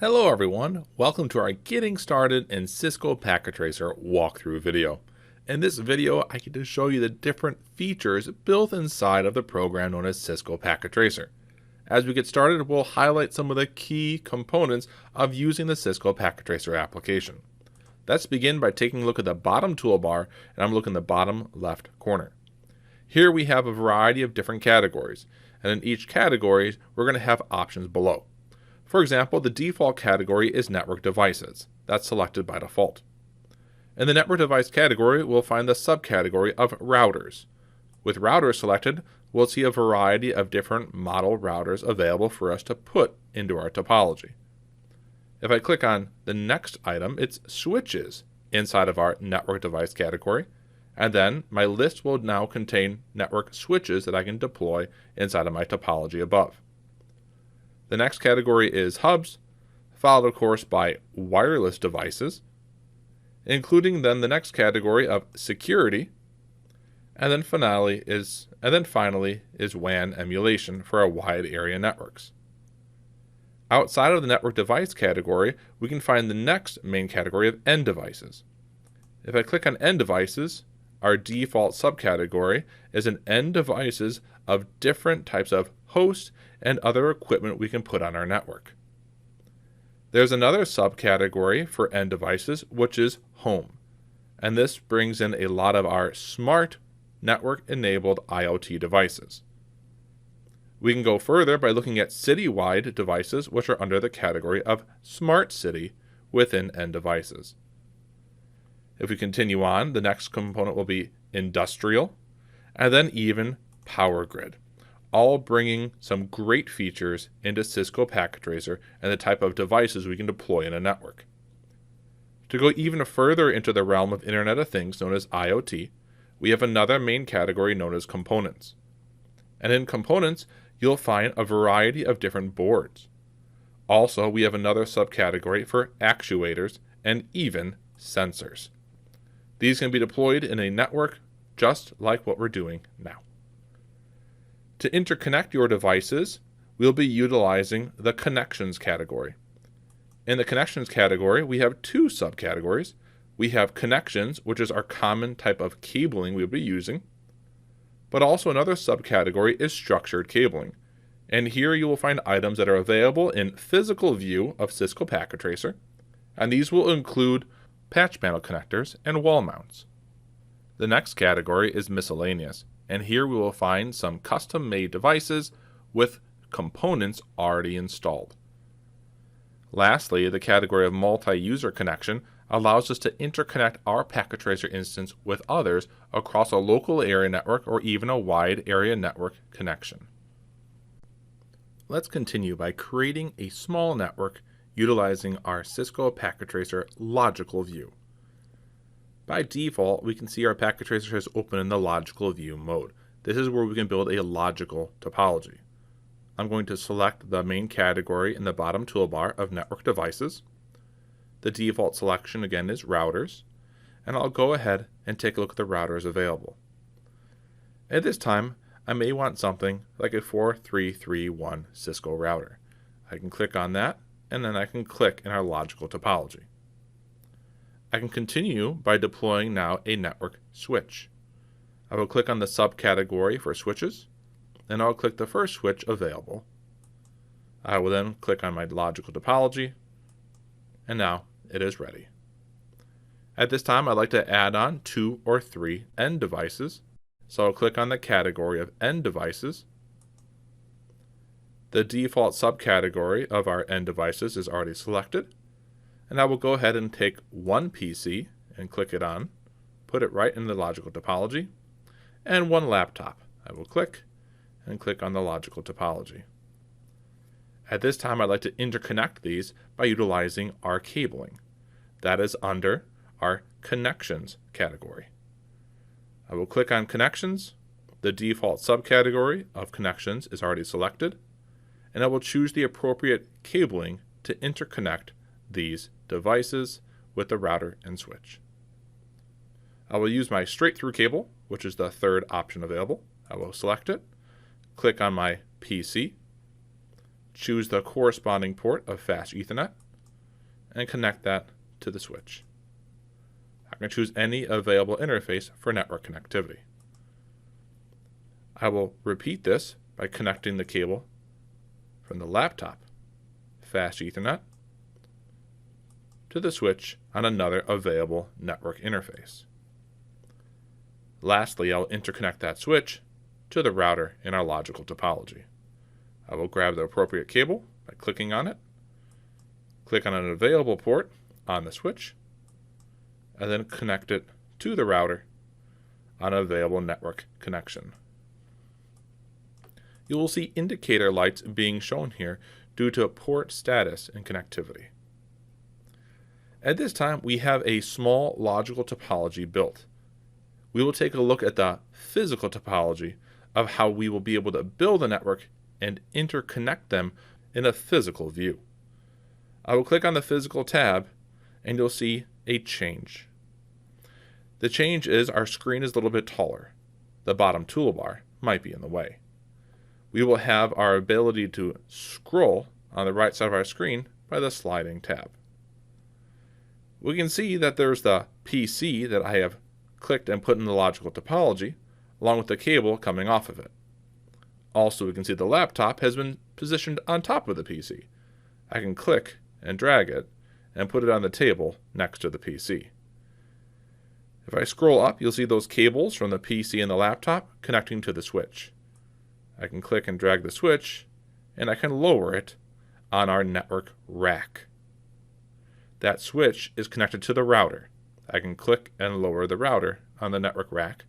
Hello everyone, welcome to our Getting Started in Cisco Packet Tracer walkthrough video. In this video, I get to show you the different features built inside of the program known as Cisco Packet Tracer. As we get started, we'll highlight some of the key components of using the Cisco Packet Tracer application. Let's begin by taking a look at the bottom toolbar, and I'm looking at the bottom left corner. Here we have a variety of different categories, and in each category, we're going to have options below. For example, the default category is network devices. That's selected by default. In the network device category, we'll find the subcategory of routers. With routers selected, we'll see a variety of different model routers available for us to put into our topology. If I click on the next item, it's switches inside of our network device category, and then my list will now contain network switches that I can deploy inside of my topology above. The next category is hubs, followed of course by wireless devices, including then the next category of security, and then finally is WAN emulation for our wide area networks. Outside of the network device category, we can find the next main category of end devices. If I click on end devices, our default subcategory is an end devices of different types of hosts and other equipment we can put on our network. There's another subcategory for end devices, which is home. And this brings in a lot of our smart network-enabled IoT devices. We can go further by looking at city-wide devices, which are under the category of smart city within end devices. If we continue on, the next component will be industrial, and then even power grid, all bringing some great features into Cisco Packet Tracer and the type of devices we can deploy in a network. To go even further into the realm of Internet of Things known as IoT, we have another main category known as components. And in components, you'll find a variety of different boards. Also, we have another subcategory for actuators and even sensors. These can be deployed in a network just like what we're doing now. To interconnect your devices, we'll be utilizing the connections category. In the connections category, we have two subcategories. We have connections, which is our common type of cabling we'll be using, but also another subcategory is structured cabling. And here you will find items that are available in physical view of Cisco Packet Tracer, and these will include patch panel connectors and wall mounts. The next category is miscellaneous, and here we will find some custom-made devices with components already installed. Lastly, the category of multi-user connection allows us to interconnect our Packet Tracer instance with others across a local area network or even a wide area network connection. Let's continue by creating a small network utilizing our Cisco Packet Tracer logical view. By default, we can see our Packet Tracer is open in the logical view mode. This is where we can build a logical topology. I'm going to select the main category in the bottom toolbar of network devices. The default selection again is routers, and I'll go ahead and take a look at the routers available. At this time, I may want something like a 4331 Cisco router. I can click on that, and then I can click in our logical topology. I can continue by deploying now a network switch. I will click on the subcategory for switches, and I'll click the first switch available. I will then click on my logical topology, and now it is ready. At this time, I'd like to add on 2 or 3 end devices, so I'll click on the category of end devices. The default subcategory of our end devices is already selected, and I will go ahead and take one PC and click it on, put it right in the logical topology, and one laptop. I will click and click on the logical topology. At this time, I'd like to interconnect these by utilizing our cabling. That is under our connections category. I will click on connections. The default subcategory of connections is already selected, and I will choose the appropriate cabling to interconnect these devices with the router and switch. I will use my straight through cable, which is the third option available. I will select it, click on my PC, choose the corresponding port of Fast Ethernet, and connect that to the switch. I can choose any available interface for network connectivity. I will repeat this by connecting the cable from the laptop, fast Ethernet, to the switch on another available network interface. Lastly, I'll interconnect that switch to the router in our logical topology. I will grab the appropriate cable by clicking on it, click on an available port on the switch, and then connect it to the router on an available network connection. You will see indicator lights being shown here due to port status and connectivity. At this time, we have a small logical topology built. We will take a look at the physical topology of how we will be able to build a network and interconnect them in a physical view. I will click on the physical tab and you'll see a change. The change is our screen is a little bit taller. The bottom toolbar might be in the way. We will have our ability to scroll on the right side of our screen by the sliding tab. We can see that there's the PC that I have clicked and put in the logical topology, along with the cable coming off of it. Also, we can see the laptop has been positioned on top of the PC. I can click and drag it and put it on the table next to the PC. If I scroll up, you'll see those cables from the PC and the laptop connecting to the switch. I can click and drag the switch, and I can lower it on our network rack. That switch is connected to the router. I can click and lower the router on the network rack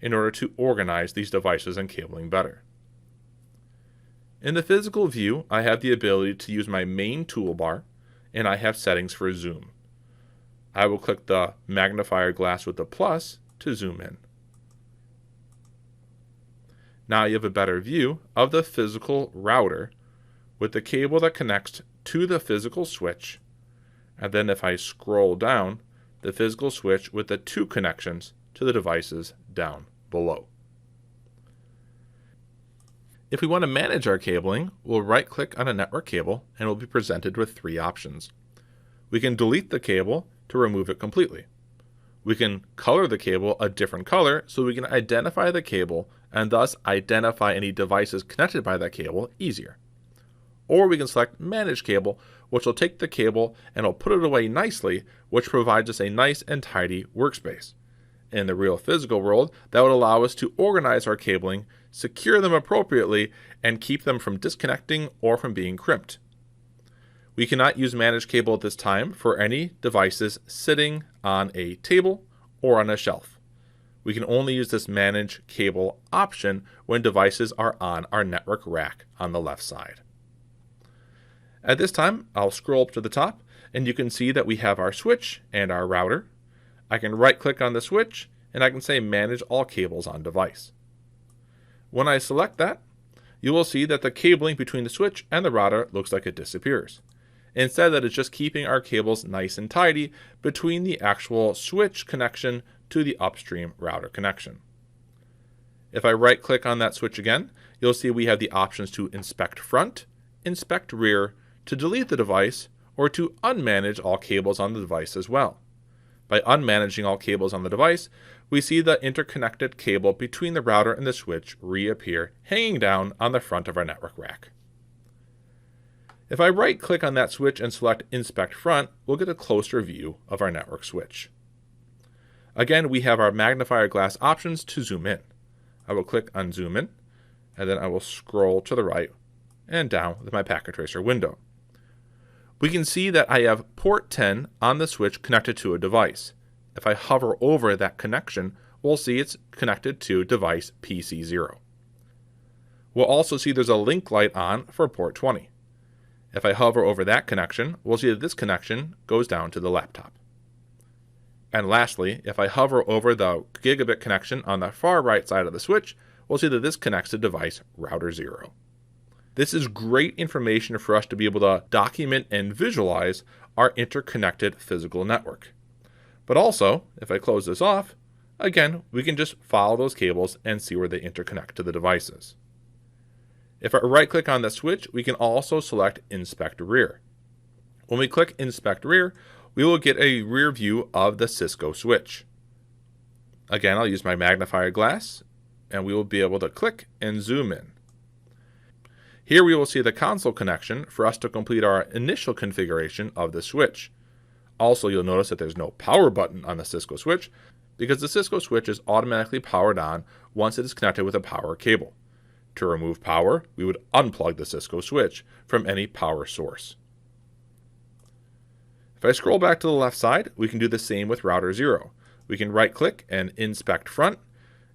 in order to organize these devices and cabling better. In the physical view, I have the ability to use my main toolbar, and I have settings for zoom. I will click the magnifier glass with the plus to zoom in. Now you have a better view of the physical router with the cable that connects to the physical switch, and then if I scroll down, the physical switch with the two connections to the devices down below. If we want to manage our cabling, we'll right-click on a network cable and we'll be presented with three options. We can delete the cable to remove it completely. We can color the cable a different color so we can identify the cable and thus identify any devices connected by that cable easier. Or we can select Manage Cable, which will take the cable and will put it away nicely, which provides us a nice and tidy workspace. In the real physical world, that would allow us to organize our cabling, secure them appropriately, and keep them from disconnecting or from being crimped. We cannot use Manage Cable at this time for any devices sitting on a table or on a shelf. We can only use this Manage Cable option when devices are on our network rack on the left side. At this time, I'll scroll up to the top and you can see that we have our switch and our router. I can right-click on the switch and I can say Manage All Cables on Device. When I select that, you will see that the cabling between the switch and the router looks like it disappears. Instead, that it's just keeping our cables nice and tidy between the actual switch connection to the upstream router connection. If I right-click on that switch again, you'll see we have the options to inspect front, inspect rear, to delete the device, or to unmanage all cables on the device as well. By unmanaging all cables on the device, we see the interconnected cable between the router and the switch reappear hanging down on the front of our network rack. If I right-click on that switch and select Inspect Front, we'll get a closer view of our network switch. Again, we have our magnifier glass options to zoom in. I will click on Zoom In, and then I will scroll to the right and down with my packet tracer window. We can see that I have port 10 on the switch connected to a device. If I hover over that connection, we'll see it's connected to device PC0. We'll also see there's a link light on for port 20. If I hover over that connection, we'll see that this connection goes down to the laptop. And lastly, if I hover over the gigabit connection on the far right side of the switch, we'll see that this connects to device router 0. This is great information for us to be able to document and visualize our interconnected physical network. But also, if I close this off, again, we can just follow those cables and see where they interconnect to the devices. If I right-click on the switch, we can also select Inspect Rear. When we click Inspect Rear, we will get a rear view of the Cisco switch. Again, I'll use my magnifier glass, and we will be able to click and zoom in. Here we will see the console connection for us to complete our initial configuration of the switch. Also, you'll notice that there's no power button on the Cisco switch because the Cisco switch is automatically powered on once it is connected with a power cable. To remove power, we would unplug the Cisco switch from any power source. If I scroll back to the left side, we can do the same with router 0. We can right click and inspect front,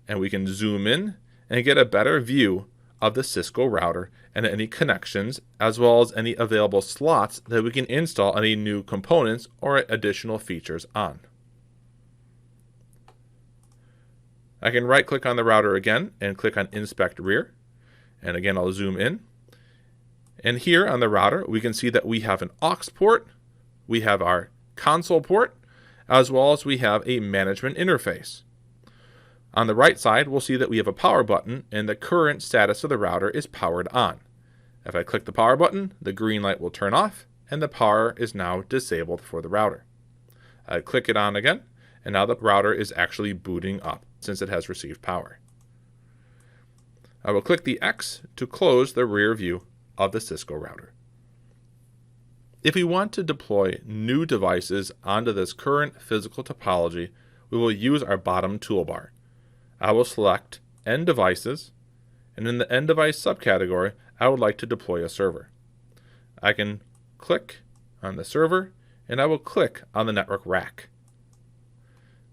and we can zoom in and get a better view of the Cisco router and any connections, as well as any available slots that we can install any new components or additional features on. I can right click on the router again and click on Inspect Rear, and again I'll zoom in. And here on the router we can see that we have an aux port, we have our console port, as well as we have a management interface. On the right side, we'll see that we have a power button and the current status of the router is powered on. If I click the power button, the green light will turn off and the power is now disabled for the router. I click it on again, and now the router is actually booting up since it has received power. I will click the X to close the rear view of the Cisco router. If we want to deploy new devices onto this current physical topology, we will use our bottom toolbar. I will select End Devices, and in the End Device subcategory, I would like to deploy a server. I can click on the server, and I will click on the network rack.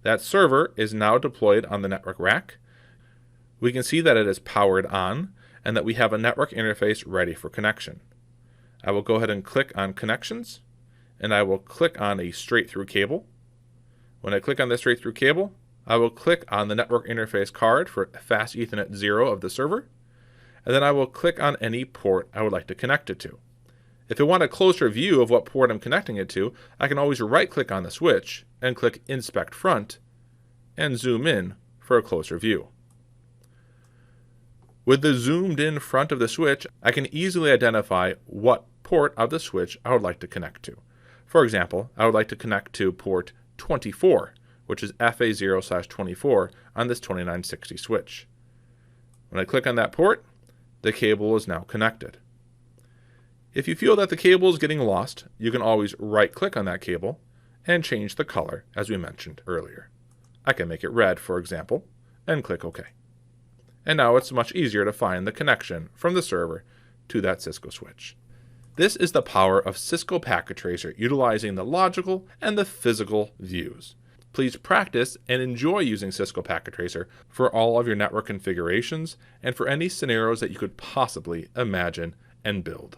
That server is now deployed on the network rack. We can see that it is powered on, and that we have a network interface ready for connection. I will go ahead and click on Connections, and I will click on a straight-through cable. When I click on the straight-through cable, I will click on the network interface card for Fast Ethernet 0 of the server, and then I will click on any port I would like to connect it to. If I want a closer view of what port I'm connecting it to, I can always right-click on the switch and click Inspect Front and zoom in for a closer view. With the zoomed in front of the switch, I can easily identify what port of the switch I would like to connect to. For example, I would like to connect to port 24, which is FA0/24 on this 2960 switch. When I click on that port, the cable is now connected. If you feel that the cable is getting lost, you can always right-click on that cable and change the color as we mentioned earlier. I can make it red, for example, and click OK. And now it's much easier to find the connection from the server to that Cisco switch. This is the power of Cisco Packet Tracer utilizing the logical and the physical views. Please practice and enjoy using Cisco Packet Tracer for all of your network configurations and for any scenarios that you could possibly imagine and build.